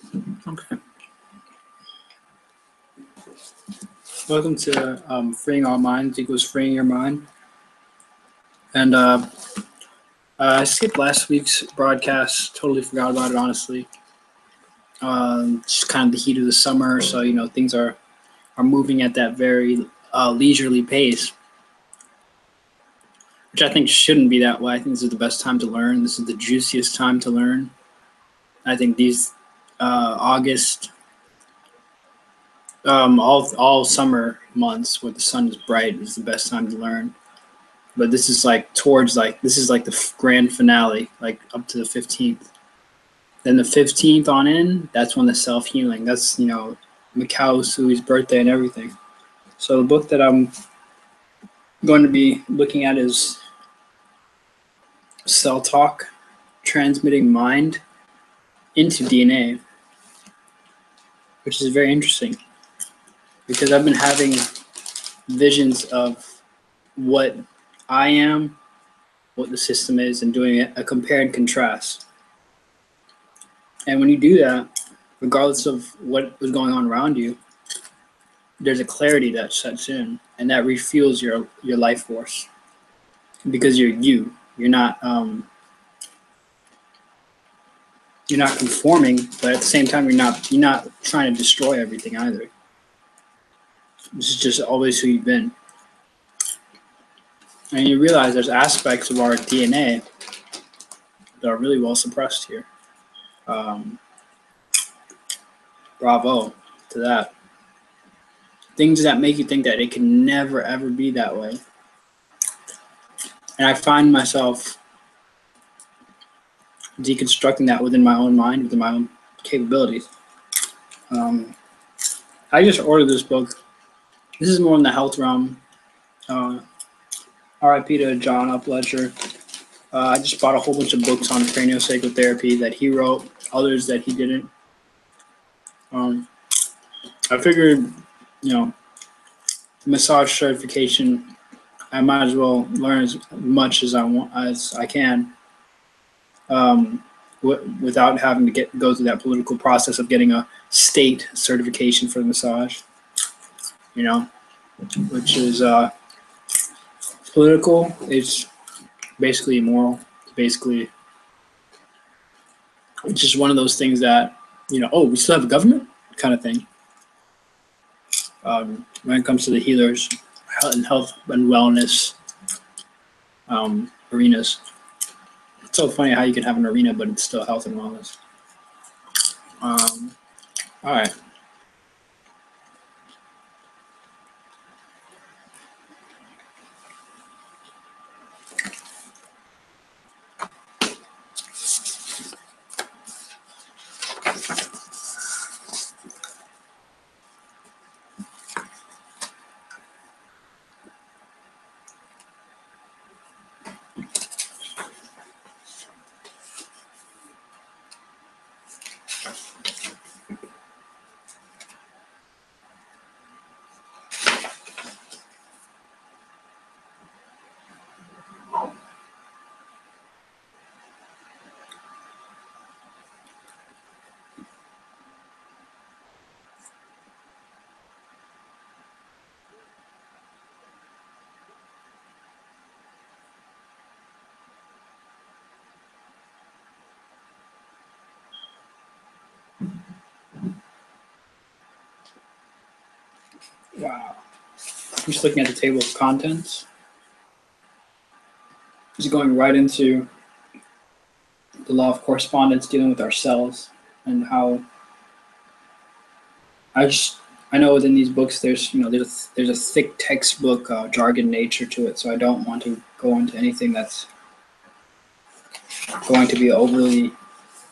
Okay. Welcome to Freeing Our Minds equals Freeing Your Mind. And I skipped last week's broadcast. Totally forgot about it, honestly. Just kind of the heat of the summer, so things are moving at that very leisurely pace, which I think shouldn't be that way. I think this is the best time to learn. This is the juiciest time to learn. I think these August, all summer months where the sun is bright is the best time to learn. But this is like the grand finale, like up to the 15th. Then the 15th on in, that's when the self-healing. That's Mikao Usui's birthday and everything. So the book that I'm going to be looking at is Cell Talk, Transmitting Mind into DNA, which is very interesting because I've been having visions of what I am, what the system is, and doing a compare and contrast. And when you do that, regardless of what was going on around you, there's a clarity that sets in, and that refuels your life force because you're you. You're not conforming, but at the same time, you're not trying to destroy everything either. This is just always who you've been, and you realize there's aspects of our DNA that are really well suppressed here. Bravo to that. Things that make you think that it can never ever be that way. And I find myself deconstructing that within my own mind, within my own capabilities. I just ordered this book. This is more in the health realm. RIP to John Upledger. I just bought a whole bunch of books on craniosacral therapy that he wrote, others that he didn't. I figured, massage certification, I might as well learn as much as I can, without having to go through that political process of getting a state certification for the massage. Which is political. It's basically immoral. Basically, it's just one of those things that we still have a government kind of thing. When it comes to the healers and health and wellness arenas. It's so funny how you can have an arena, but it's still health and wellness. All right. Wow. I'm just looking at the table of contents. Just going right into the law of correspondence, dealing with our cells, and how I know within these books there's a thick textbook jargon nature to it, so I don't want to go into anything that's going to be overly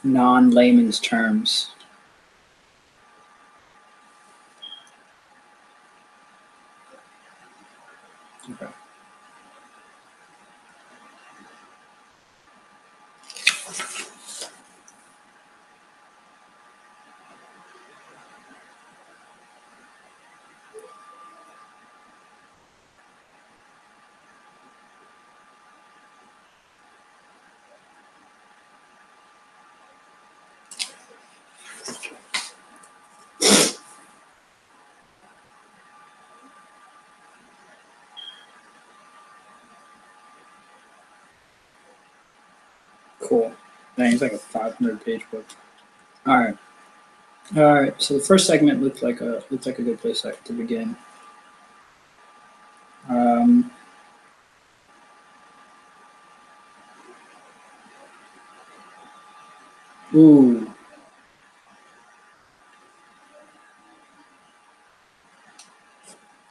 non-layman's terms. Okay. Cool. Dang, it's like a 500-page book. All right. All right. So the first segment looked like a good place to begin. Ooh.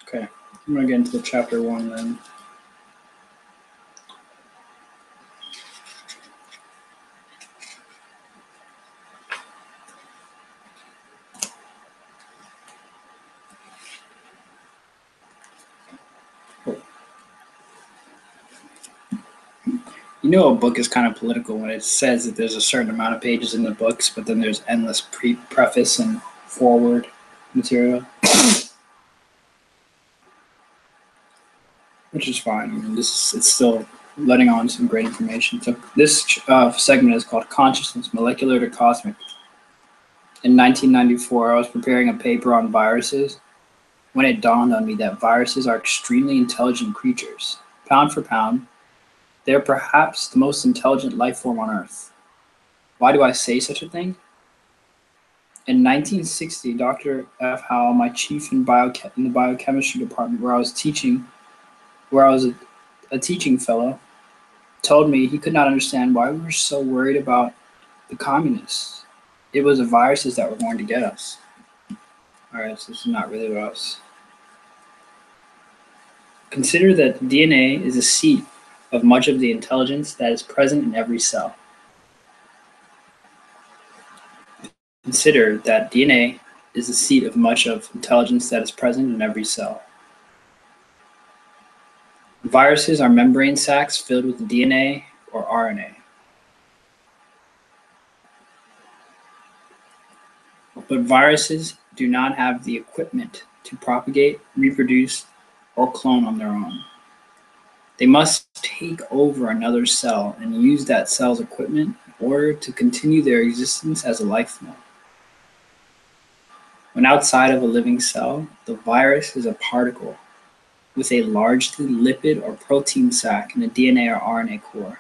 Okay. I'm gonna get into chapter 1 then. You know, a book is kind of political when it says that there's a certain amount of pages in the books, but then there's endless preface and forward material, which is fine. I mean, it's still letting on some great information. So this segment is called Consciousness, Molecular to Cosmic. In 1994, I was preparing a paper on viruses when it dawned on me that viruses are extremely intelligent creatures. Pound for pound, they're perhaps the most intelligent life form on Earth. Why do I say such a thing? In 1960, Dr. F. Howell, my chief in the biochemistry department where I was a teaching fellow, told me he could not understand why we were so worried about the communists. It was the viruses that were going to get us. All right, so this is not really about us. Consider that DNA is a seat of much of the intelligence that is present in every cell. Consider that DNA is the seat of much of intelligence that is present in every cell. Viruses are membrane sacs filled with DNA or RNA. But viruses do not have the equipment to propagate, reproduce, or clone on their own. They must take over another cell and use that cell's equipment in order to continue their existence as a life form. When outside of a living cell, the virus is a particle with a largely lipid or protein sac in a DNA or RNA core.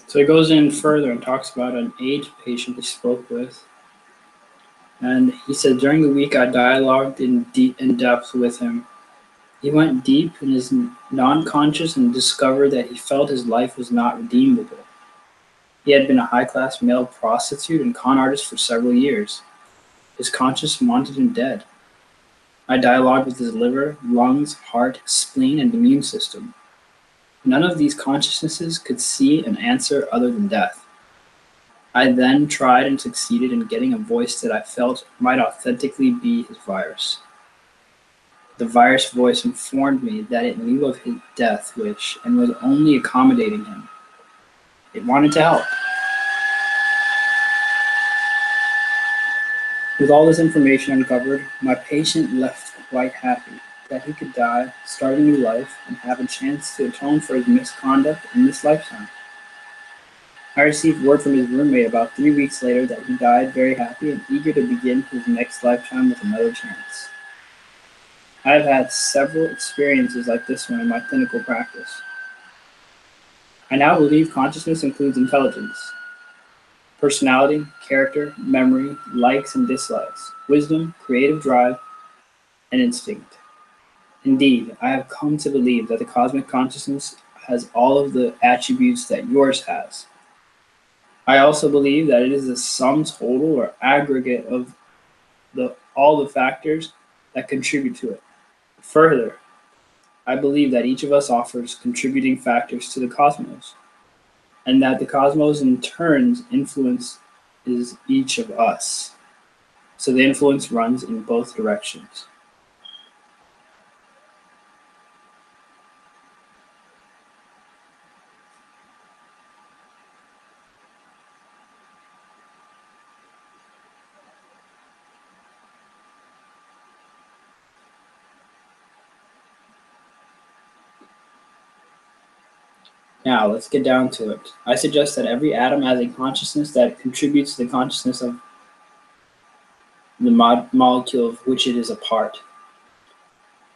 So he goes in further and talks about an AIDS patient he spoke with. And he said, during the week I dialogued in depth with him. He went deep in his non-conscious and discovered that he felt his life was not redeemable. He had been a high-class male prostitute and con artist for several years. His conscience wanted him dead. I dialogued with his liver, lungs, heart, spleen, and immune system. None of these consciousnesses could see an answer other than death. I then tried and succeeded in getting a voice that I felt might authentically be his virus. The virus voice informed me that it knew of his death wish and was only accommodating him. It wanted to help. With all this information uncovered, my patient left quite happy that he could die, start a new life, and have a chance to atone for his misconduct in this lifetime. I received word from his roommate about 3 weeks later that he died very happy and eager to begin his next lifetime with another chance. I have had several experiences like this one in my clinical practice. I now believe consciousness includes intelligence, personality, character, memory, likes and dislikes, wisdom, creative drive, and instinct. Indeed, I have come to believe that the cosmic consciousness has all of the attributes that yours has. I also believe that it is the sum total or aggregate of all the factors that contribute to it. Further, I believe that each of us offers contributing factors to the cosmos, and that the cosmos in turn influences each of us. So the influence runs in both directions. Now, let's get down to it. I suggest that every atom has a consciousness that contributes to the consciousness of the molecule of which it is a part.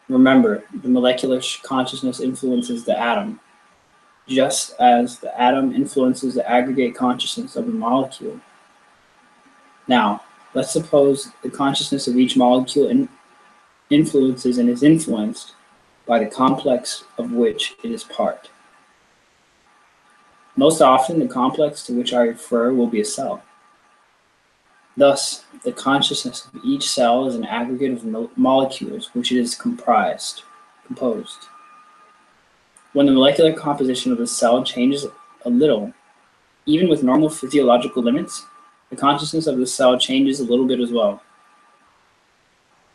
Remember, the molecular consciousness influences the atom, just as the atom influences the aggregate consciousness of the molecule. Now, let's suppose the consciousness of each molecule influences and is influenced by the complex of which it is part. Most often, the complex to which I refer will be a cell. Thus, the consciousness of each cell is an aggregate of molecules which it is composed. When the molecular composition of the cell changes a little, even with normal physiological limits, the consciousness of the cell changes a little bit as well.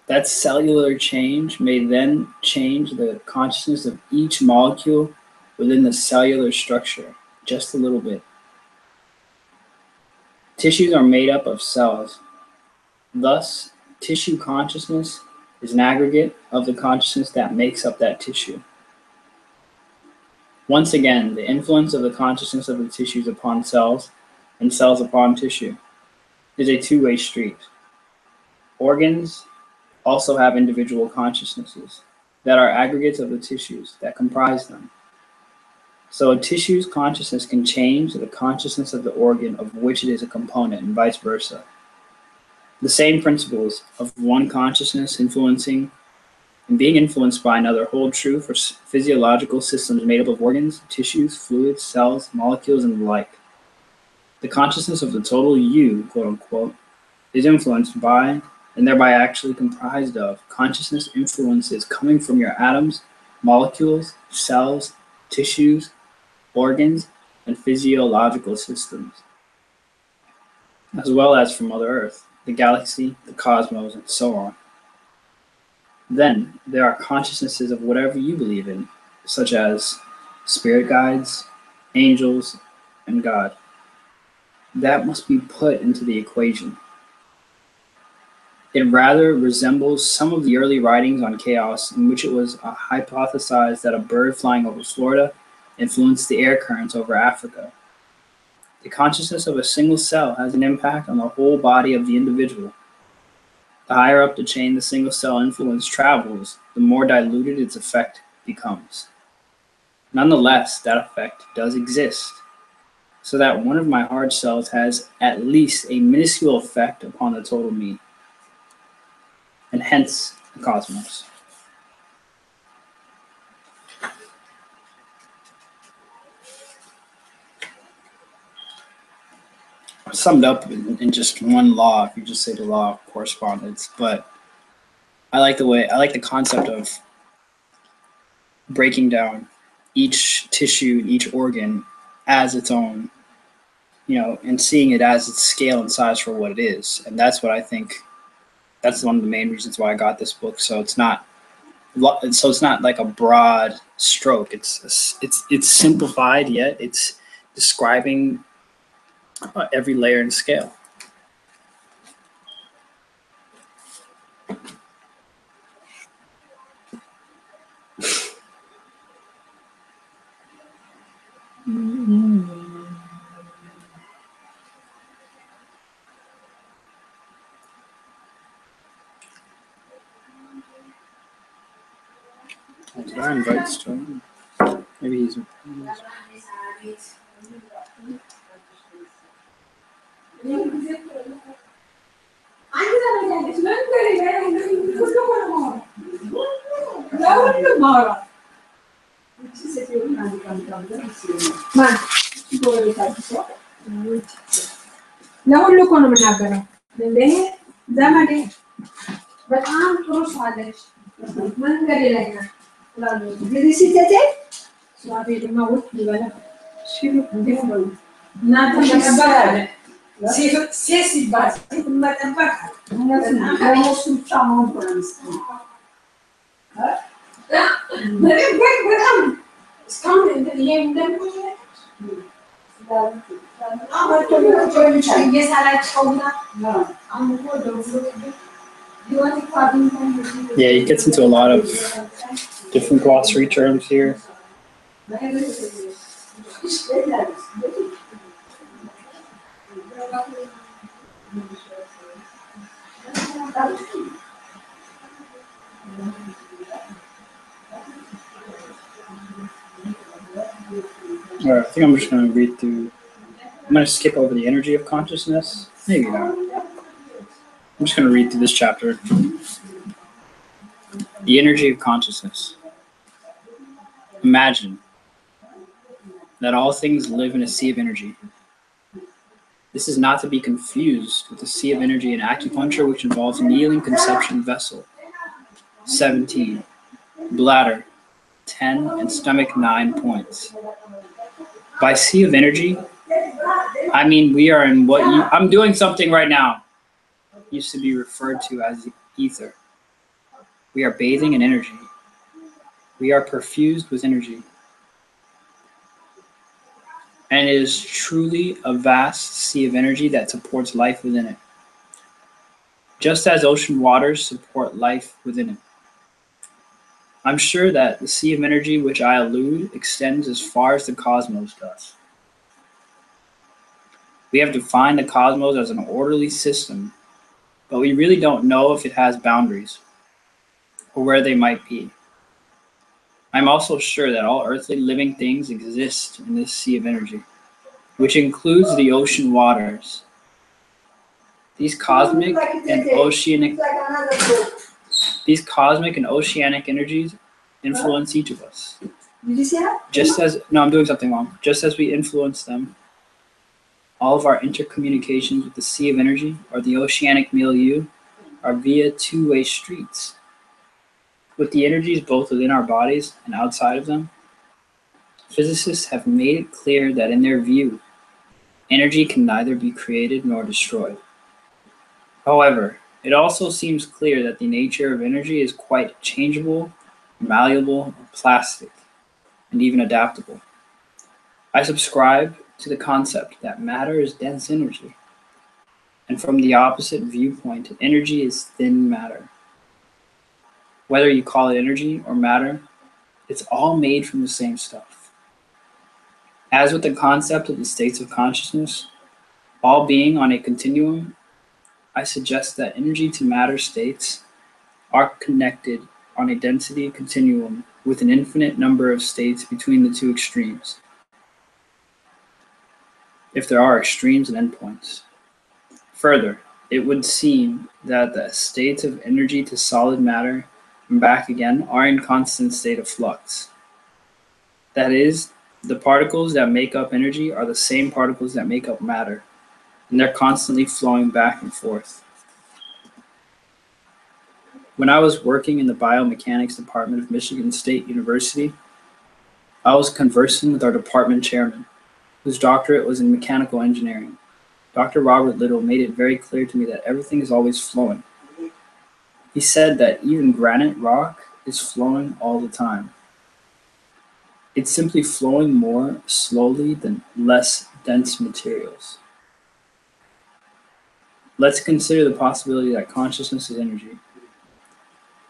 That cellular change may then change the consciousness of each molecule within the cellular structure, just a little bit. Tissues are made up of cells. Thus, tissue consciousness is an aggregate of the consciousness that makes up that tissue. Once again, the influence of the consciousness of the tissues upon cells and cells upon tissue is a two-way street. Organs also have individual consciousnesses that are aggregates of the tissues that comprise them. So a tissue's consciousness can change the consciousness of the organ of which it is a component, and vice versa. The same principles of one consciousness influencing and being influenced by another hold true for physiological systems made up of organs, tissues, fluids, cells, molecules, and the like. The consciousness of the total you, quote unquote, is influenced by, and thereby actually comprised of, consciousness influences coming from your atoms, molecules, cells, tissues, organs, and physiological systems, as well as from Mother Earth, the galaxy, the cosmos, and so on. Then there are consciousnesses of whatever you believe in, such as spirit guides, angels, and God. That must be put into the equation. It rather resembles some of the early writings on chaos, in which it was hypothesized that a bird flying over Florida influenced the air currents over Africa. The consciousness of a single cell has an impact on the whole body of the individual. The higher up the chain the single cell influence travels, the more diluted its effect becomes. Nonetheless, that effect does exist, so that one of my hard cells has at least a minuscule effect upon the total me, and hence the cosmos. Summed up in just one law, if you just say the law of correspondence, but I like the concept of breaking down each tissue, each organ as its own, and seeing it as its scale and size for what it is. And that's what I think, that's one of the main reasons why I got this book. So it's not like a broad stroke. It's simplified, yet it's describing every layer and scale. Did I invite Storm? Maybe he's. ለሁሉም ነው የምናገረው እንዴ ዘመዴ በጣም ጥሩ ሳለች መንገድ ላይ ነው ጊዜ ሲተቴ ሷቤድማ ወጥ ይበላ ሲሉ እንደው እናንተ መጠበቅ ሴት ሲባል መጠበቅ እነሱ ጫማው ፖሊስ በጣም እስካሁን ይሄ እንደምቆይ Yeah, he gets into a lot of different glossary terms here. All right, I think I'm just going to read through. I'm going to skip over the energy of consciousness. Maybe not. I'm just going to read through this chapter. The energy of consciousness. Imagine that all things live in a sea of energy. This is not to be confused with the sea of energy in acupuncture, which involves kneeling, conception, vessel. 17. Bladder. 10. And stomach 9 points. By sea of energy, I mean we are in what I'm doing something right now. Used to be referred to as ether. We are bathing in energy. We are perfused with energy. And it is truly a vast sea of energy that supports life within it, just as ocean waters support life within it. I'm sure that the sea of energy which I allude extends as far as the cosmos does. We have defined the cosmos as an orderly system, but we really don't know if it has boundaries or where they might be. I'm also sure that all earthly living things exist in this sea of energy, which includes the ocean waters. These cosmic and oceanic energies influence each of us. Just as we influence them, all of our intercommunications with the sea of energy or the oceanic milieu are via two-way streets. With the energies both within our bodies and outside of them, physicists have made it clear that in their view, energy can neither be created nor destroyed. However, it also seems clear that the nature of energy is quite changeable, malleable, plastic, and even adaptable. I subscribe to the concept that matter is dense energy, and from the opposite viewpoint, energy is thin matter. Whether you call it energy or matter, it's all made from the same stuff. As with the concept of the states of consciousness, all being on a continuum, I suggest that energy to matter states are connected on a density continuum with an infinite number of states between the two extremes, if there are extremes and endpoints. Further, it would seem that the states of energy to solid matter and back again are in constant state of flux. That is, the particles that make up energy are the same particles that make up matter, and they're constantly flowing back and forth. When I was working in the biomechanics department of Michigan State University, I was conversing with our department chairman, whose doctorate was in mechanical engineering. Dr. Robert Little made it very clear to me that everything is always flowing. He said that even granite rock is flowing all the time. It's simply flowing more slowly than less dense materials. Let's consider the possibility that consciousness is energy.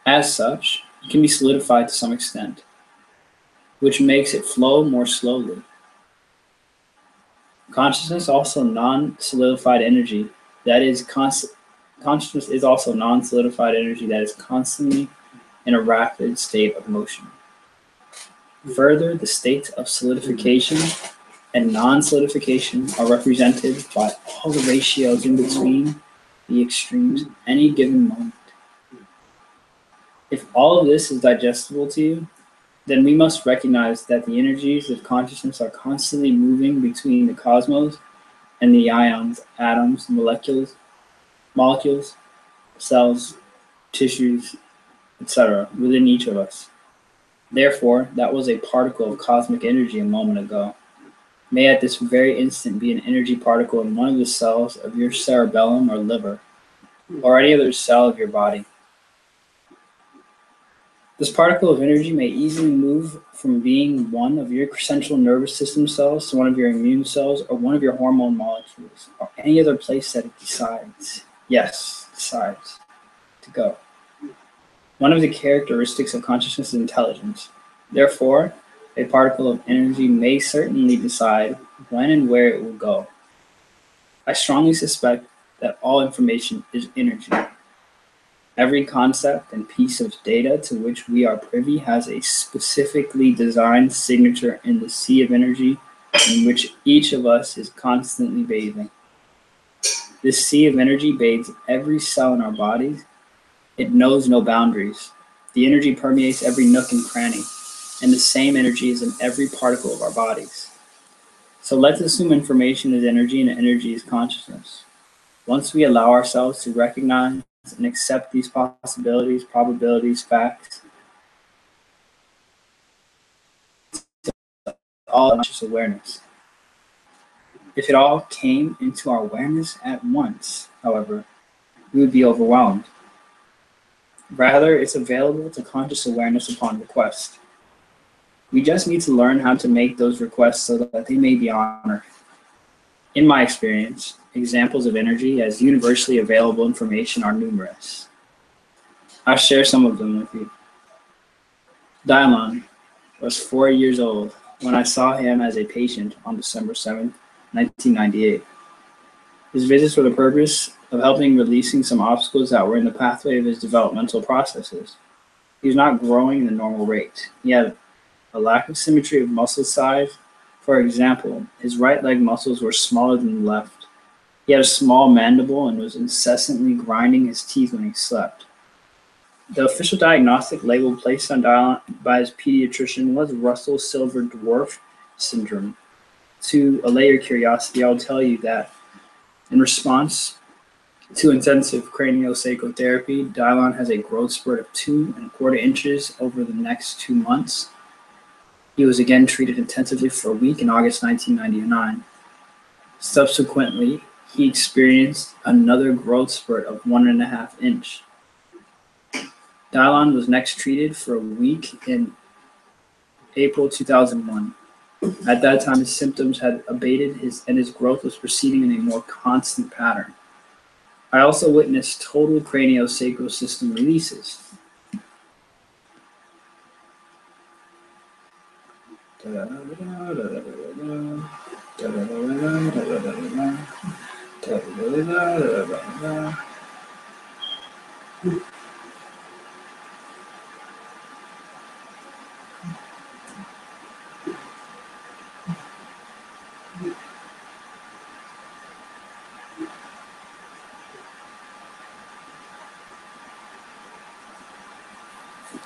As such, it can be solidified to some extent, which makes it flow more slowly. Consciousness also non-solidified energy, that is, consciousness is also non-solidified energy that is constantly in a rapid state of motion. Further, the states of solidification and non-solidification are represented by all the ratios in between the extremes at any given moment. If all of this is digestible to you, then we must recognize that the energies of consciousness are constantly moving between the cosmos and the ions, atoms, molecules, cells, tissues, etc., within each of us. Therefore, that was a particle of cosmic energy a moment ago may at this very instant be an energy particle in one of the cells of your cerebellum or liver, or any other cell of your body. This particle of energy may easily move from being one of your central nervous system cells to one of your immune cells or one of your hormone molecules, or any other place that it decides to go. One of the characteristics of consciousness is intelligence. Therefore, A particle of energy may certainly decide when and where it will go. I strongly suspect that all information is energy. Every concept and piece of data to which we are privy has a specifically designed signature in the sea of energy in which each of us is constantly bathing. This sea of energy bathes every cell in our bodies. It knows no boundaries. The energy permeates every nook and cranny, and the same energy is in every particle of our bodies. So let's assume information is energy and energy is consciousness. Once we allow ourselves to recognize and accept these possibilities, probabilities, facts, all conscious awareness. If it all came into our awareness at once, however, we would be overwhelmed. Rather, it's available to conscious awareness upon request. We just need to learn how to make those requests so that they may be honored. In my experience, examples of energy as universally available information are numerous. I'll share some of them with you. Dylon was 4 years old when I saw him as a patient on December 7th, 1998. His visits were the purpose of helping releasing some obstacles that were in the pathway of his developmental processes. He was not growing at the normal rate. He had a lack of symmetry of muscle size. For example, his right leg muscles were smaller than the left. He had a small mandible and was incessantly grinding his teeth when he slept. The official diagnostic label placed on Dylon by his pediatrician was Russell Silver Dwarf syndrome. To allay your curiosity, I'll tell you that in response to intensive craniosacral therapy, Dylon has a growth spurt of 2¼ inches over the next 2 months. He was again treated intensively for a week in August 1999. Subsequently, he experienced another growth spurt of 1½ inch. Dylon was next treated for a week in April 2001. At that time, his symptoms had abated and his growth was proceeding in a more constant pattern. I also witnessed total craniosacral system releases.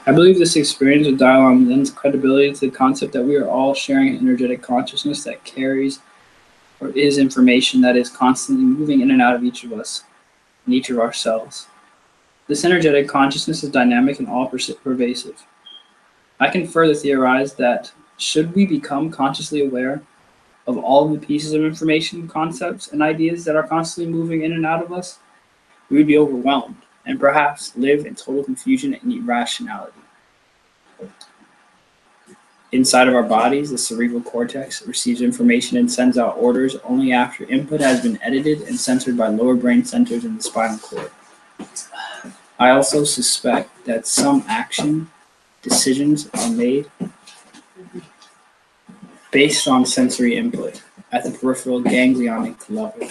I believe this experience with Dylon lends credibility to the concept that we are all sharing an energetic consciousness that carries or is information that is constantly moving in and out of each of us and each of our cells. This energetic consciousness is dynamic and all-pervasive. I can further theorize that should we become consciously aware of all the pieces of information, concepts, and ideas that are constantly moving in and out of us, we would be overwhelmed and perhaps live in total confusion and irrationality. Inside of our bodies, the cerebral cortex receives information and sends out orders only after input has been edited and censored by lower brain centers in the spinal cord. I also suspect that some action decisions are made based on sensory input at the peripheral ganglionic level.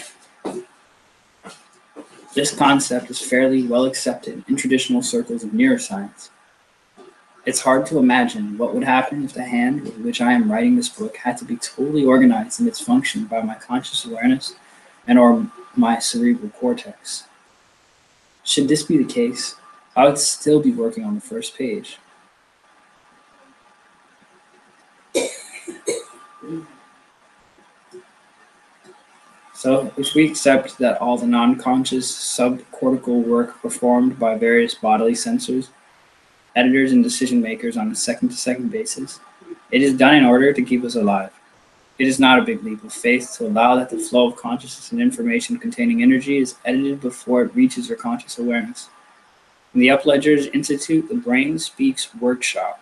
This concept is fairly well accepted in traditional circles of neuroscience. It's hard to imagine what would happen if the hand with which I am writing this book had to be totally organized in its function by my conscious awareness and or my cerebral cortex. Should this be the case, I would still be working on the first page. So if we accept that all the non-conscious subcortical work performed by various bodily sensors, editors, and decision makers on a second-to-second basis, it is done in order to keep us alive. It is not a big leap of faith to allow that the flow of consciousness and information containing energy is edited before it reaches our conscious awareness. In the Upledger Institute, the Brain Speaks workshop,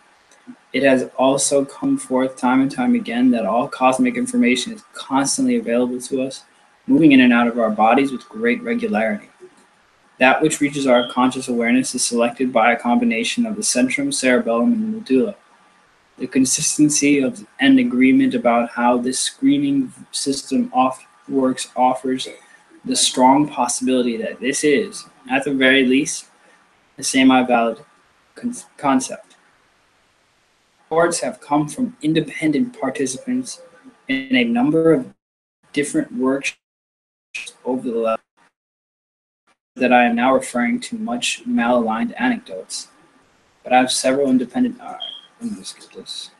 it has also come forth time and time again that all cosmic information is constantly available to us, moving in and out of our bodies with great regularity. That which reaches our conscious awareness is selected by a combination of the centrum, cerebellum, and medulla. The consistency of and agreement about how this screening system works offers the strong possibility that this is, at the very least, a semi-valid concept. Reports have come from independent participants in a number of different workshops over the last that I am now referring to much malaligned anecdotes. But I have several independent. All right, let me just get this.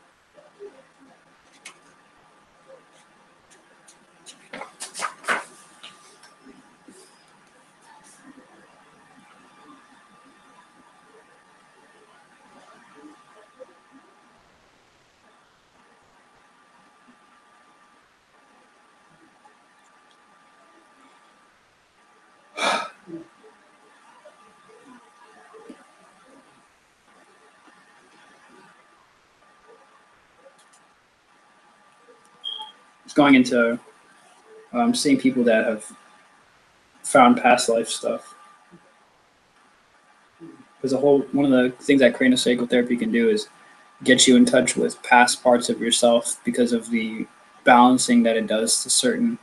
It's going into seeing people that have found past life stuff. Because one of the things that craniosacral therapy can do is get you in touch with past parts of yourself because of the balancing that it does to certain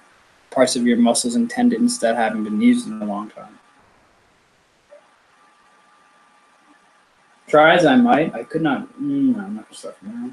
parts of your muscles and tendons that haven't been used in a long time. Try as I might, I could not. I'm not stuff now.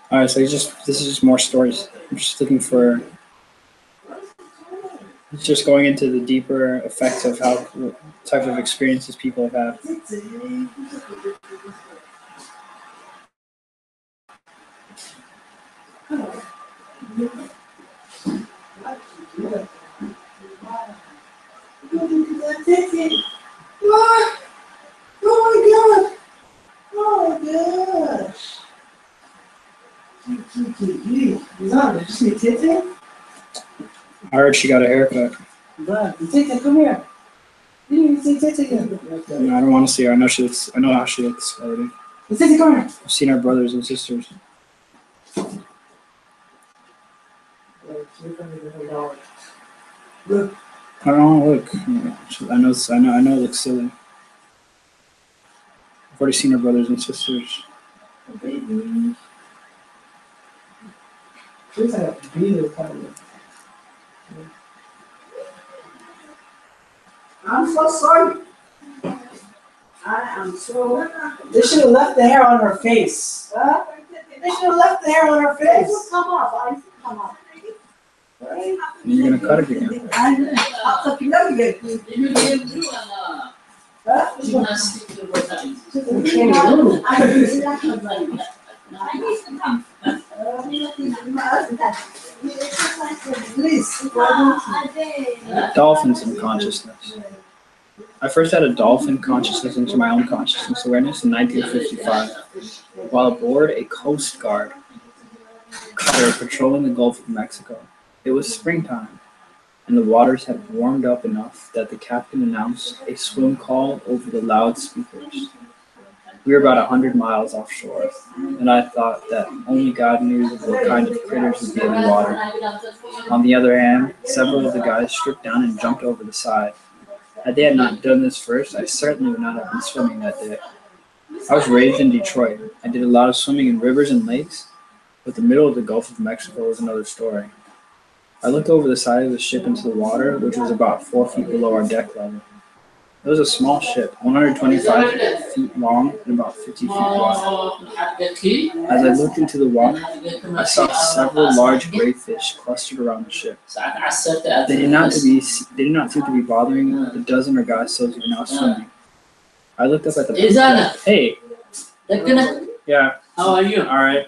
All right, so this is just more stories. I'm just looking for. It's just going into the deeper effects of what type of experiences people have had. I heard she got a haircut. Come here. No, I don't want to see her. I know she looks. I know how she looks already. I've seen her brothers and sisters. Look. I don't know. Look. I know. It looks silly. I've already seen her brothers and sisters. Baby. Looks like a beater coming. I'm so sorry. I am so. They should have left the hair on her face. Huh? They should have left the hair on her face. It will come off. I see come off. Right? You're gonna cut it again. I'll know you. Huh? Dolphins in consciousness. I first had a dolphin consciousness into my own consciousness awareness in 1955 while aboard a Coast Guard cutter patrolling the Gulf of Mexico. It was springtime, and the waters had warmed up enough that the captain announced a swim call over the loudspeakers. We were about 100 miles offshore, and I thought that only God knew what kind of critters would be in the water. On the other hand, several of the guys stripped down and jumped over the side. Had they not done this first, I certainly would not have been swimming that day. I was raised in Detroit. I did a lot of swimming in rivers and lakes, but the middle of the Gulf of Mexico was another story. I looked over the side of the ship into the water, which was about 4 feet below our deck level. It was a small ship, 125 feet long and about 50 feet wide. As I looked into the water, I saw several large gray fish clustered around the ship. They did not seem to be bothering the dozen or guys souls who were now swimming. I looked up at the Izana. Hey, yeah, How are you? all right.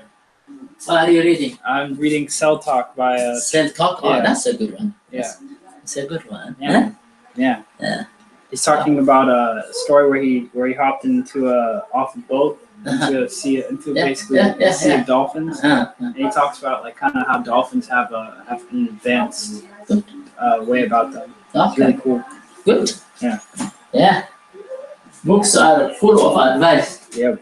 What are you reading? I'm reading Cell Talk by Self-talk? Oh, yeah. that's a good one. Yeah. It's a good one. Yeah. Yeah. Yeah. He's talking about a story where he hopped into off a boat into a sea basically a sea of dolphins. And he talks about like kind of how dolphins have an advanced way about them. It's really cool. Good. Yeah. Yeah. Books are full of advice. Yep.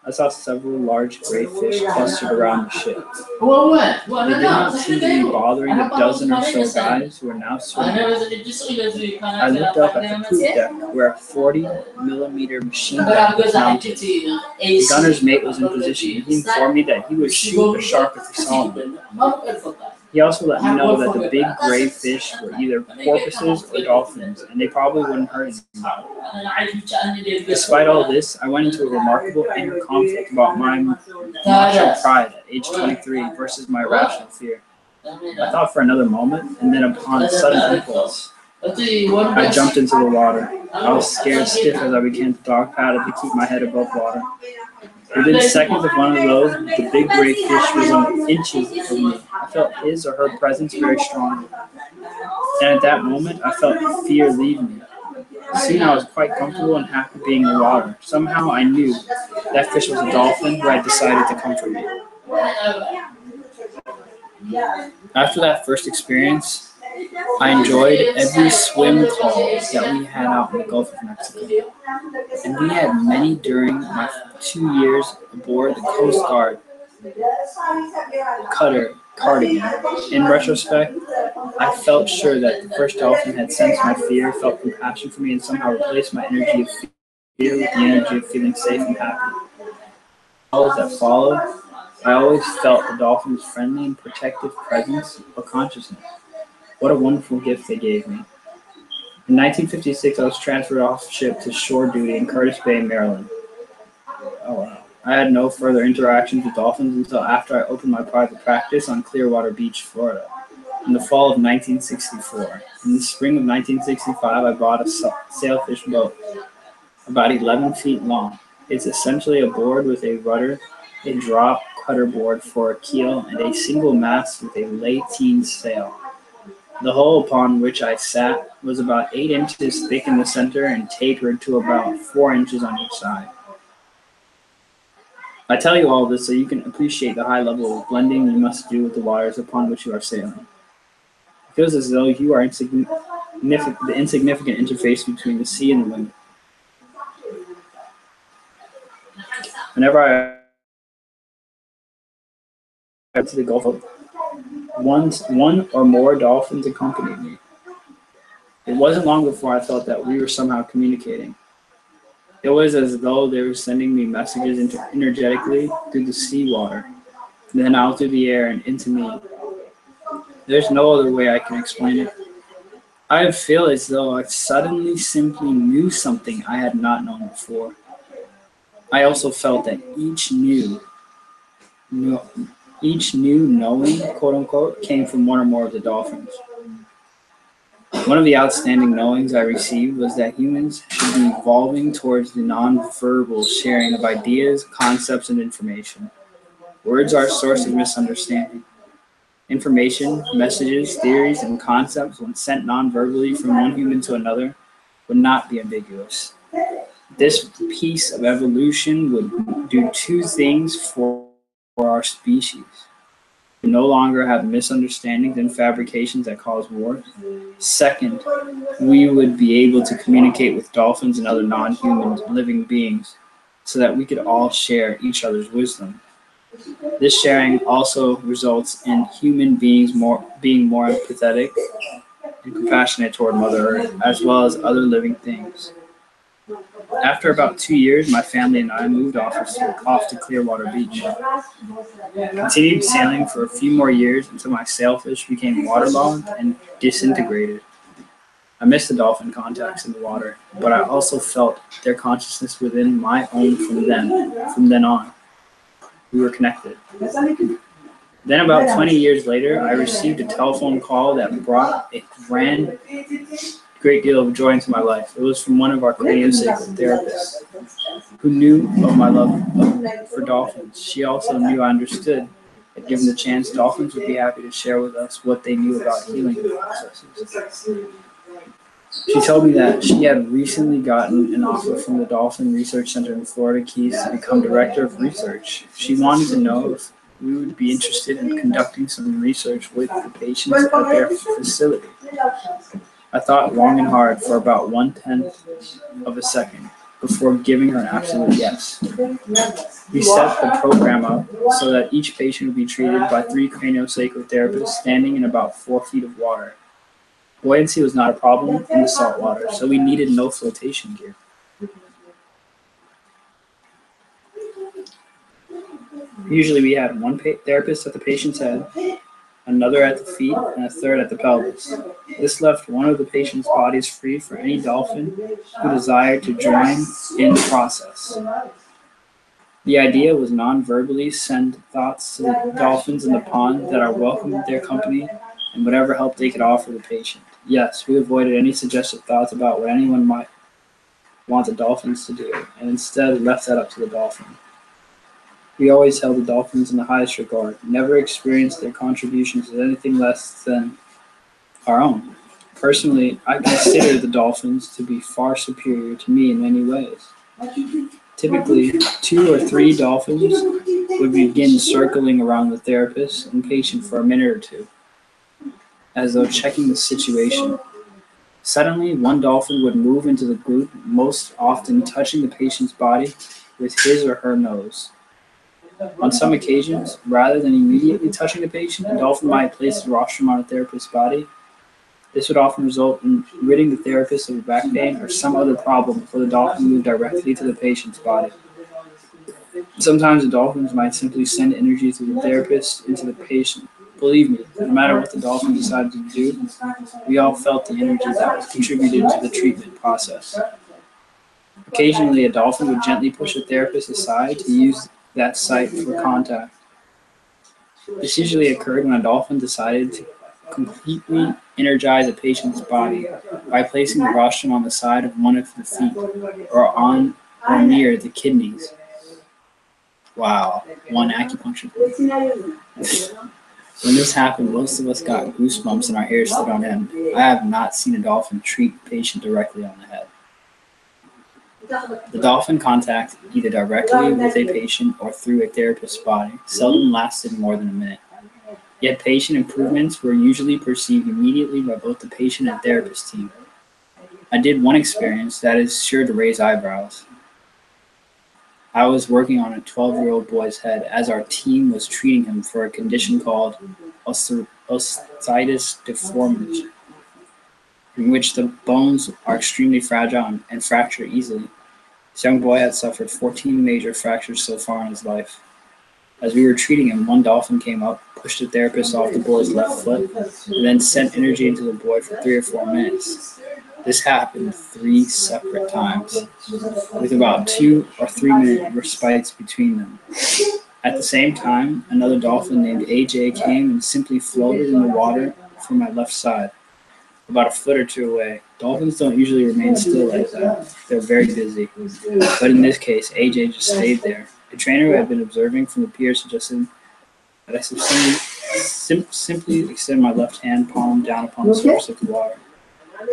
I saw several large gray fish clustered around the ship. They did not seem to be bothering a dozen or so guys who are now swimming. I looked up at the poop deck where a 40-millimeter machine gun was mounted. The gunner's mate was in position, and he informed me that he would shoot a shark if he saw one. He also let me know that the big gray fish were either porpoises or dolphins, and they probably wouldn't hurt anybody. Despite all this, I went into a remarkable inner conflict about my macho pride at age 23 versus my irrational fear. I thought for another moment, and then upon a sudden impulse, I jumped into the water. I was scared stiff as I began to dog paddle to keep my head above water. Within seconds of one of those, the big gray fish was in inches of me. I felt his or her presence very strongly. And at that moment, I felt fear leave me. Soon I was quite comfortable and happy being in the water. Somehow I knew that fish was a dolphin who had decided to comfort me. After that first experience, I enjoyed every swim call that we had out in the Gulf of Mexico. And we had many during my 2 years aboard the Coast Guard cutter Cardigan. In retrospect, I felt sure that the first dolphin had sensed my fear, felt compassion for me, and somehow replaced my energy of fear with the energy of feeling safe and happy. All that followed, I always felt the dolphin's friendly and protective presence or consciousness. What a wonderful gift they gave me. In 1956, I was transferred off ship to shore duty in Curtis Bay, Maryland. Oh, wow. I had no further interactions with dolphins until after I opened my private practice on Clearwater Beach, Florida, in the fall of 1964. In the spring of 1965, I bought a sailfish boat, about 11 feet long. It's essentially a board with a rudder, a drop cutter board for a keel, and a single mast with a lateen sail. The hull upon which I sat was about 8 inches thick in the center and tapered to about 4 inches on each side. I tell you all this so you can appreciate the high level of blending you must do with the waters upon which you are sailing. It feels as though you are the insignificant interface between the sea and the wind. Whenever I went to the Gulf, one or more dolphins accompanied me. It wasn't long before I felt that we were somehow communicating. It was as though they were sending me messages energetically through the seawater, then out through the air and into me. There's no other way I can explain it. I feel as though I suddenly simply knew something I had not known before. I also felt that each new knowing, quote unquote, came from one or more of the dolphins. One of the outstanding knowings I received was that humans should be evolving towards the non-verbal sharing of ideas, concepts, and information. Words are a source of misunderstanding. Information, messages, theories, and concepts, when sent non-verbally from one human to another, would not be ambiguous. This piece of evolution would do two things for our species. We no longer have misunderstandings and fabrications that cause war. Second, we would be able to communicate with dolphins and other non-human living beings so that we could all share each other's wisdom. This sharing also results in human beings being more empathetic and compassionate toward Mother Earth, as well as other living things. After about 2 years, my family and I moved off to Clearwater Beach. Continued sailing for a few more years until my sailfish became waterlogged and disintegrated. I missed the dolphin contacts in the water, but I also felt their consciousness within my own from then on. We were connected. Then about 20 years later, I received a telephone call that brought a great deal of joy into my life. It was from one of our craniosacral therapists who knew of my love for dolphins. She also knew I understood that given the chance, dolphins would be happy to share with us what they knew about healing processes. She told me that she had recently gotten an offer from the Dolphin Research Center in Florida Keys to become director of research. She wanted to know if we would be interested in conducting some research with the patients at their facility. I thought long and hard for about 1/10 of a second before giving her an absolute yes. We set the program up so that each patient would be treated by 3 craniosacral therapists standing in about 4 feet of water. Buoyancy was not a problem in the salt water, so we needed no flotation gear. Usually we had one therapist at the patient's head, another at the feet, and a third at the pelvis. This left one of the patient's bodies free for any dolphin who desired to join in the process. The idea was non-verbally send thoughts to the dolphins in the pond that are welcome with their company and whatever help they could offer the patient. Yes, we avoided any suggestive thoughts about what anyone might want the dolphins to do, and instead left that up to the dolphin. We always held the dolphins in the highest regard, never experienced their contributions as anything less than our own. Personally, I consider the dolphins to be far superior to me in many ways. Typically, 2 or 3 dolphins would begin circling around the therapist and patient for a minute or two, as though checking the situation. Suddenly, one dolphin would move into the group, most often touching the patient's body with his or her nose. On some occasions, rather than immediately touching the patient, the dolphin might place the rostrum on a therapist's body. This would often result in ridding the therapist of back pain or some other problem before the dolphin moved directly to the patient's body. Sometimes the dolphins might simply send energy through the therapist into the patient. Believe me, no matter what the dolphin decided to do, we all felt the energy that was contributed to the treatment process. Occasionally, a dolphin would gently push the therapist aside to use that site for contact. This usually occurred when a dolphin decided to completely energize a patient's body by placing the rostrum on the side of one of the feet or on or near the kidneys. Wow, one acupuncture point. When this happened, most of us got goosebumps and our hair stood on end. I have not seen a dolphin treat a patient directly on the head. The dolphin contact, either directly with a patient or through a therapist's body, seldom lasted more than a minute. Yet patient improvements were usually perceived immediately by both the patient and therapist team. I did one experience that is sure to raise eyebrows. I was working on a 12-year-old boy's head as our team was treating him for a condition called osteitis deformis, in which the bones are extremely fragile and fracture easily. This young boy had suffered 14 major fractures so far in his life. As we were treating him, one dolphin came up, pushed the therapist off the boy's left foot, and then sent energy into the boy for 3 or 4 minutes. This happened 3 separate times, with about 2 or 3 minute respites between them. At the same time, another dolphin named AJ came and simply floated in the water from my left side, about a foot or 2 away. Dolphins don't usually remain still like that. They're very busy. But in this case, AJ just stayed there. The trainer who had been observing from the pier suggested that I simply extend my left hand palm down upon the surface of the water.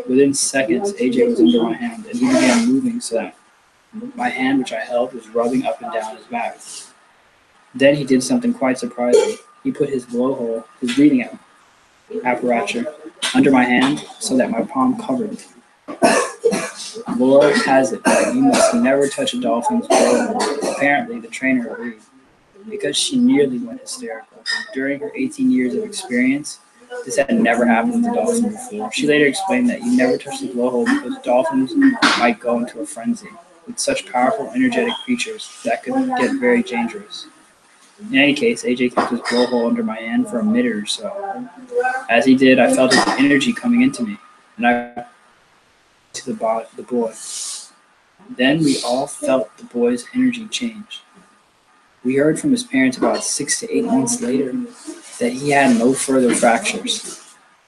Within seconds, AJ was under my hand, and he began moving so that my hand, which I held, was rubbing up and down his back. Then he did something quite surprising. He put his blowhole, his breathing apparatus, under my hand so that my palm covered it. Lore has it that you must never touch a dolphin's blowhole. Apparently, the trainer agreed, because she nearly went hysterical. During her 18 years of experience, this had never happened with a dolphin before. She later explained that you never touch the blowhole because dolphins might go into a frenzy. With such powerful, energetic creatures, that could get very dangerous. In any case, AJ kept his blowhole under my hand for a minute or so. As he did, I felt his energy coming into me, and I to the boy. Then we all felt the boy's energy change. We heard from his parents about 6 to 8 months later that he had no further fractures.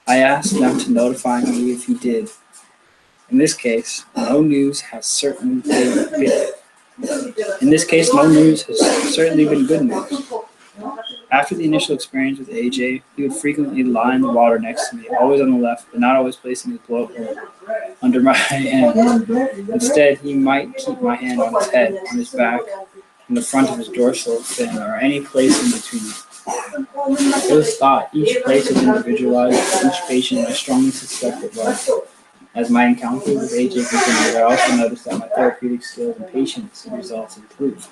I asked them to notify me if he did. In this case, no news has certainly been. In this case, no news has certainly been good news. After the initial experience with AJ, he would frequently lie in the water next to me, always on the left, but not always placing his blowhole under my hand. Instead, he might keep my hand on his head, on his back, in the front of his dorsal fin, or any place in between. It was thought each place was individualized for each patient. I strongly suspect it was. As my encounter with AJ continued, I also noticed that my therapeutic skills and patience results improved.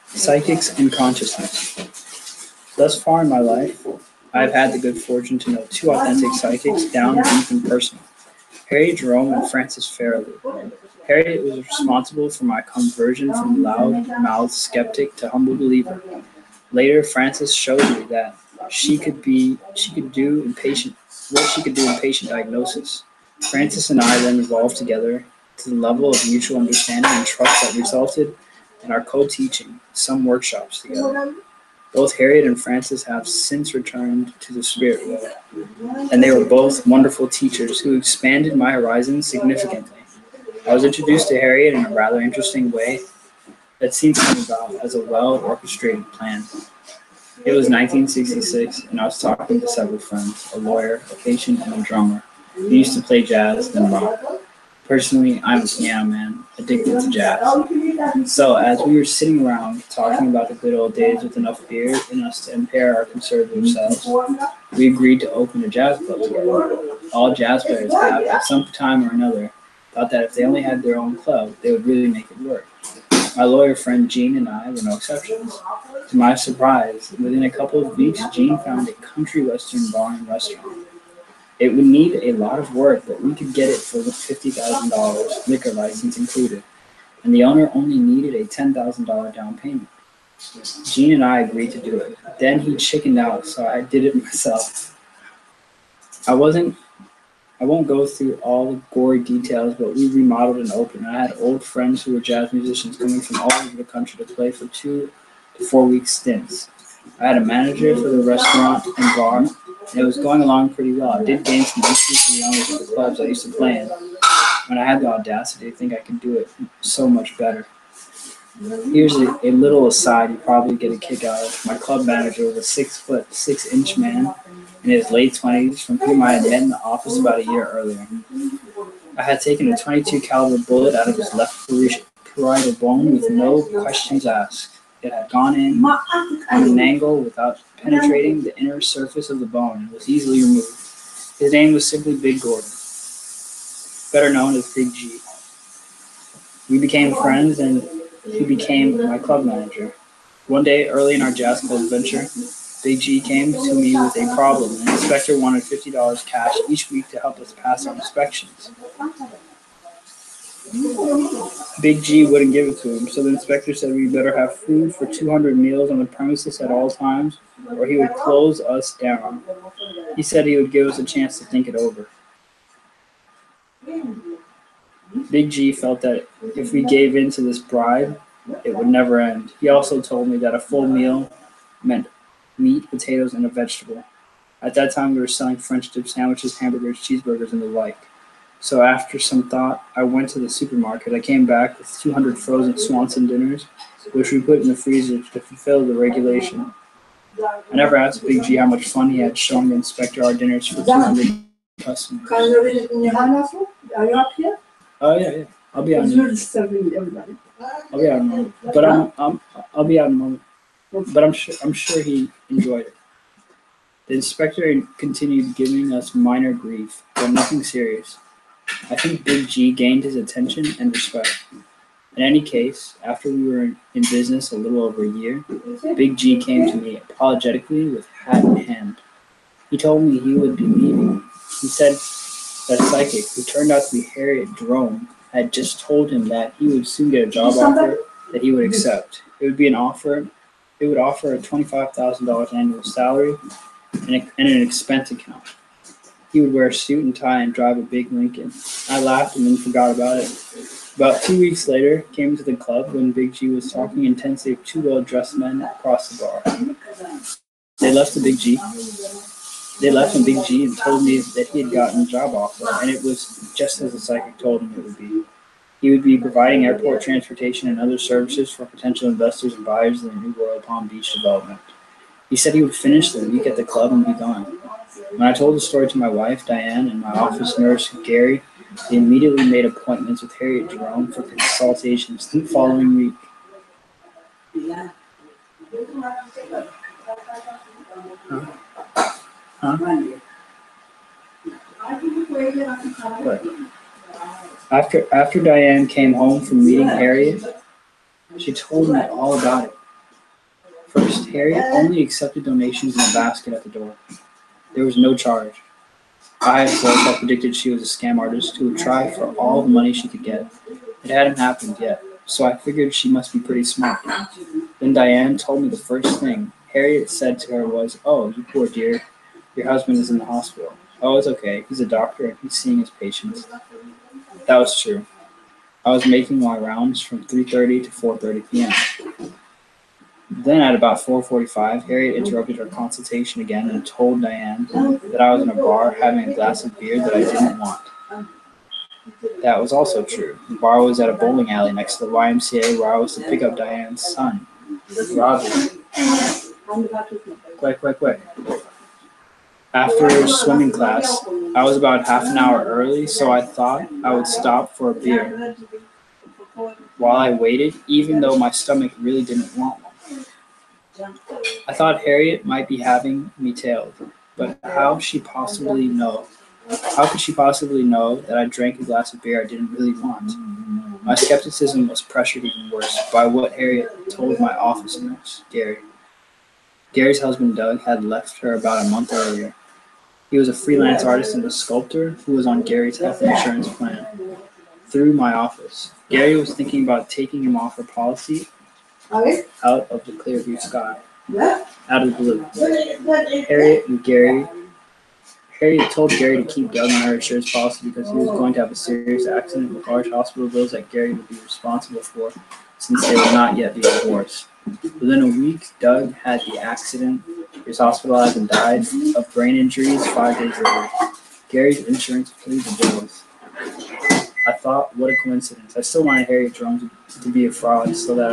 Psychics and consciousness. Thus far in my life, I have had the good fortune to know two authentic psychics, down deep and personal: Harriet Jerome and Frances Farrelly. Harriet was responsible for my conversion from loud-mouthed skeptic to humble believer. Later, Frances showed me that what she could do in patient diagnosis. Frances and I then evolved together to the level of mutual understanding and trust that resulted in our co-teaching some workshops together. Both Harriet and Frances have since returned to the spirit world, and they were both wonderful teachers who expanded my horizons significantly. I was introduced to Harriet in a rather interesting way that seemed to come about as a well-orchestrated plan. It was 1966, and I was talking to several friends, a lawyer, a patient, and a drummer. We used to play jazz and rock. Personally, I'm a piano man, addicted to jazz. So, as we were sitting around talking about the good old days with enough beer in us to impair our conservative selves, we agreed to open a jazz club together. All jazz players have, at some time or another, thought that if they only had their own club, they would really make it work. My lawyer friend Gene and I were no exceptions. To my surprise, within a couple of weeks, Gene found a country western bar and restaurant. It would need a lot of work, but we could get it for $50,000, liquor license included, and the owner only needed a $10,000 down payment. Gene and I agreed to do it. Then he chickened out, so I did it myself. I won't go through all the gory details, but we remodeled and opened. I had old friends who were jazz musicians coming from all over the country to play for 2 to 4 week stints. I had a manager for the restaurant and bar, and it was going along pretty well. I did gain some interest in the owners of the clubs I used to play in, and I had the audacity to think I could do it so much better. Here's a little aside you probably get a kick out of. My club manager was a 6'6" man in his late 20s, from whom I had met in the office about a year earlier. I had taken a .22 caliber bullet out of his left parietal bone with no questions asked. It had gone in on an angle without penetrating the inner surface of the bone and was easily removed. His name was simply Big Gordon, better known as Big G. We became friends, and he became my club manager. One day, early in our jazz club venture, Big G came to me with a problem. An inspector wanted $50 cash each week to help us pass our inspections. Big G wouldn't give it to him, so the inspector said we better have food for 200 meals on the premises at all times, or he would close us down. He said he would give us a chance to think it over. Big G felt that if we gave in to this bribe, it would never end. He also told me that a full meal meant meat, potatoes, and a vegetable. At that time, we were selling French dip sandwiches, hamburgers, cheeseburgers, and the like. So after some thought, I went to the supermarket. I came back with 200 frozen Swanson dinners, which we put in the freezer to fulfill the regulation. I never asked Big G how much fun he had showing the inspector our dinners for 200 customers. Are you up here? Oh yeah. I'll be out in a moment. I'll be out in a moment. But I'm sure he enjoyed it. The inspector continued giving us minor grief, but nothing serious. I think Big G gained his attention and respect. In any case, after we were in business a little over a year, Big G came to me apologetically with hat in hand. He told me he would be leaving. He said that psychic, who turned out to be Harriet Jerome, had just told him that he would soon get a job offer that he would accept. It would offer a $25,000 annual salary and an expense account. He would wear a suit and tie and drive a big Lincoln. I laughed and then forgot about it. About 2 weeks later, came to the club when Big G was talking intensely with two well-dressed men across the bar. They left the Big G, They left in Big G and told me that he had gotten a job offer, and it was just as the psychic told him it would be. He would be providing airport transportation and other services for potential investors and buyers in the new Royal Palm Beach development. He said he would finish the week at the club and be gone. When I told the story to my wife, Diane, and my office nurse, Gary, they immediately made appointments with Harriet Jerome for consultations the following week. Huh? What? After Diane came home from meeting Harriet, she told me all about it. First, Harriet only accepted donations in a basket at the door. There was no charge. I, of course, had predicted she was a scam artist who would try for all the money she could get. It hadn't happened yet, so I figured she must be pretty smart. Then Diane told me the first thing Harriet said to her was, "Oh, you poor dear, your husband is in the hospital." "Oh, it's okay. He's a doctor and he's seeing his patients." That was true. I was making my rounds from 3:30 to 4:30 p.m. Then at about 4:45, Harriet interrupted our consultation again and told Diane that I was in a bar having a glass of beer that I didn't want. That was also true. The bar was at a bowling alley next to the YMCA where I was to pick up Diane's son, Roger. Quick. After swimming class, I was about half an hour early, so I thought I would stop for a beer. While I waited, even though my stomach really didn't want one. I thought Harriet might be having me tailed, but how could she possibly know that I drank a glass of beer I didn't really want? My skepticism was pressured even worse by what Harriet told my office nurse, Gary. Gary's husband, Doug, had left her about a month earlier. He was a freelance artist and a sculptor who was on Gary's health insurance plan through my office. Gary was thinking about taking him off her policy out of the clear blue sky, out of the blue. Harriet told Gary to keep Doug on her insurance policy because he was going to have a serious accident with large hospital bills that Gary would be responsible for since they would not yet be divorced. Within a week, Doug had the accident. He was hospitalized and died of brain injuries 5 days later. Gary's insurance paid the bills. I thought, what a coincidence. I still wanted Harriet Jerome to be a fraud so that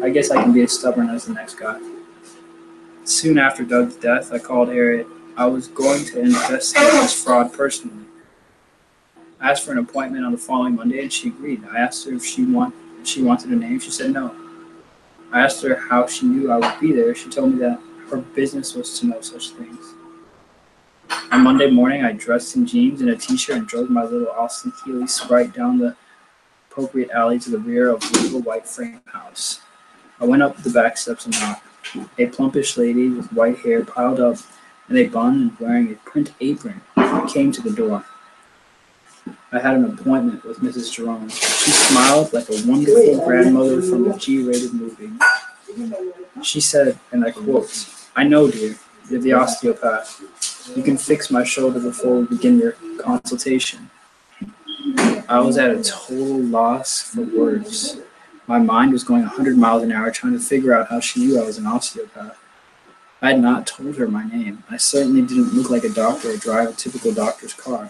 I guess I can be as stubborn as the next guy. Soon after Doug's death, I called Harriet. I was going to investigate this fraud personally. I asked for an appointment on the following Monday and she agreed. I asked her if she wanted a name. She said no. I asked her how she knew I would be there. She told me that her business was to know such things. On Monday morning, I dressed in jeans and a t-shirt and drove my little Austin Healey Sprite down the appropriate alley to the rear of the little white frame house. I went up the back steps and knocked. A plumpish lady with white hair piled up in a bun and wearing a print apron came to the door. I had an appointment with Mrs. Jerome. She smiled like a wonderful grandmother from a G-rated movie. She said, and I quote, "I know, dear, you're the osteopath. You can fix my shoulder before we begin your consultation." I was at a total loss for words. My mind was going 100 miles an hour trying to figure out how she knew I was an osteopath. I had not told her my name. I certainly didn't look like a doctor or drive a typical doctor's car.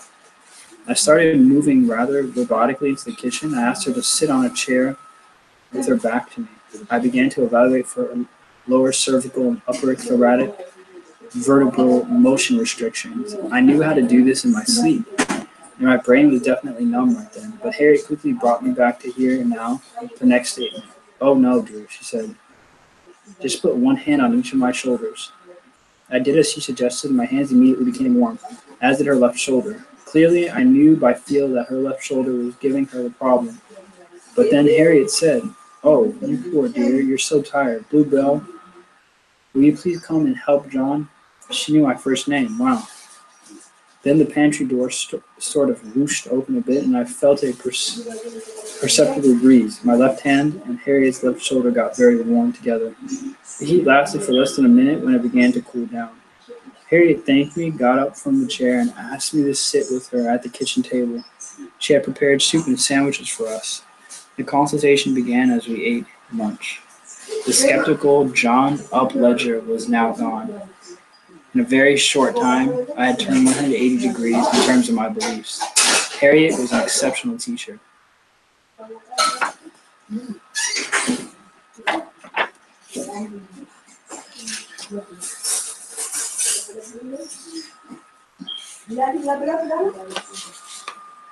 I started moving rather robotically into the kitchen. I asked her to sit on a chair with her back to me. I began to evaluate for lower cervical and upper thoracic vertebral motion restrictions. I knew how to do this in my sleep, and my brain was definitely numb right then. But Harriet quickly brought me back to here and now. The next statement. "Oh no, Drew," she said. "Just put one hand on each of my shoulders." I did as she suggested, and my hands immediately became warm, as did her left shoulder. Clearly, I knew by feel that her left shoulder was giving her the problem. But then Harriet said, "Oh, you poor dear, you're so tired. Bluebell, will you please come and help John?" She knew my first name. Wow. Then the pantry door sort of whooshed open a bit, and I felt a perceptible breeze. My left hand and Harriet's left shoulder got very warm together. The heat lasted for less than a minute when it began to cool down. Harriet thanked me, got up from the chair, and asked me to sit with her at the kitchen table. She had prepared soup and sandwiches for us. The consultation began as we ate lunch. The skeptical John Upledger was now gone. In a very short time, I had turned 180 degrees in terms of my beliefs. Harriet was an exceptional teacher.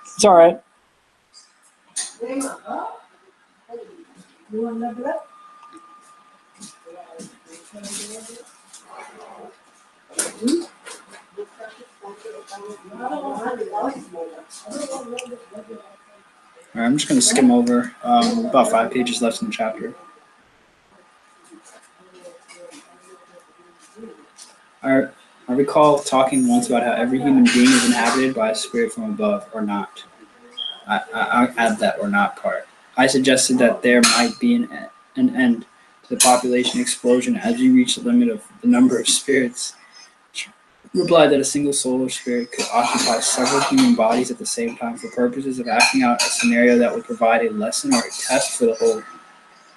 It's all right. You want to look? All right, I'm just going to skim over about 5 pages left in the chapter. I recall talking once about how every human being is inhabited by a spirit from above, or not. I add that "or not" part. I suggested that there might be an end to the population explosion as we reach the limit of the number of spirits. Replied that a single soul or spirit could occupy several human bodies at the same time for purposes of acting out a scenario that would provide a lesson or a test for the whole.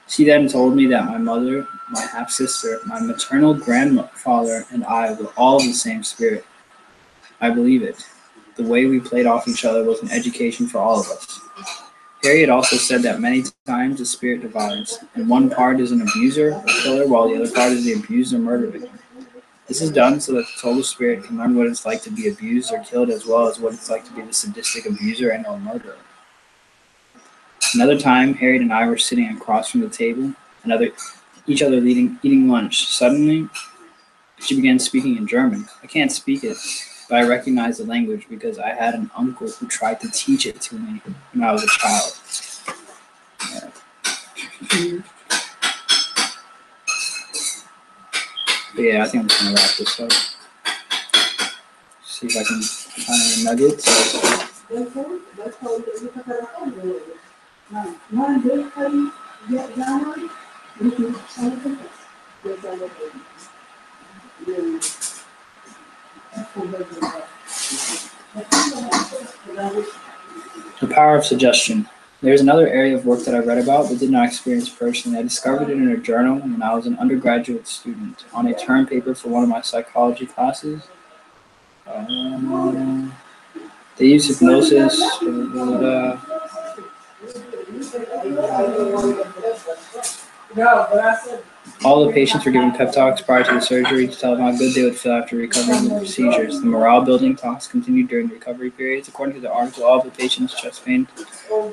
She then told me that my mother, my half-sister, my maternal grandfather, and I were all the same spirit. I believe it. The way we played off each other was an education for all of us. Harriet also said that many times the spirit divides, and one part is an abuser or killer, while the other part is the abused or murder victim. This is done so that the total spirit can learn what it's like to be abused or killed, as well as what it's like to be the sadistic abuser and or murderer. Another time, Harriet and I were sitting across from the table, each other eating lunch. Suddenly, she began speaking in German. I can't speak it, but I recognize the language because I had an uncle who tried to teach it to me when I was a child. But yeah, I think I'm just gonna wrap this up. See if I can find any nuggets. The power of suggestion. There's another area of work that I read about but did not experience personally. I discovered it in a journal when I was an undergraduate student on a term paper for one of my psychology classes. They use hypnosis. All the patients were given pep talks prior to the surgery to tell them how good they would feel after recovering from the procedures. The morale-building talks continued during the recovery periods. According to the article, all the patients' chest pain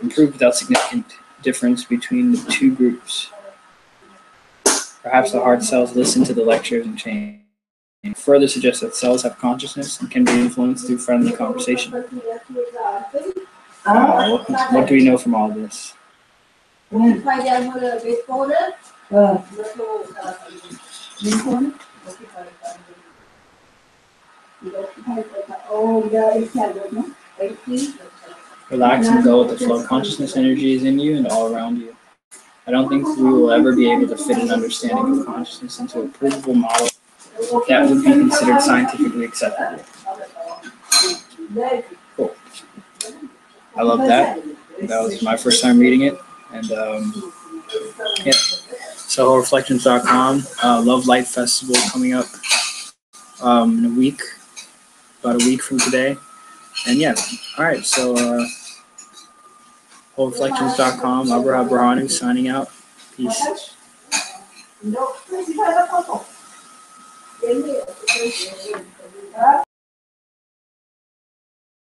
improved without significant difference between the two groups. Perhaps the heart cells listened to the lectures and changed. Further suggests that cells have consciousness and can be influenced through friendly conversation. What do we know from all this? Relax and go with the flow. Consciousness energy is in you and all around you. I don't think we will ever be able to fit an understanding of consciousness into a provable model that would be considered scientifically acceptable. Cool. I love that. That was my first time reading it. And yeah. SohoReflections.com. Love Light Festival coming up in a week, about a week from today. And yeah, all right. So SohoReflections.com. Abraham Brahanu signing out. Peace.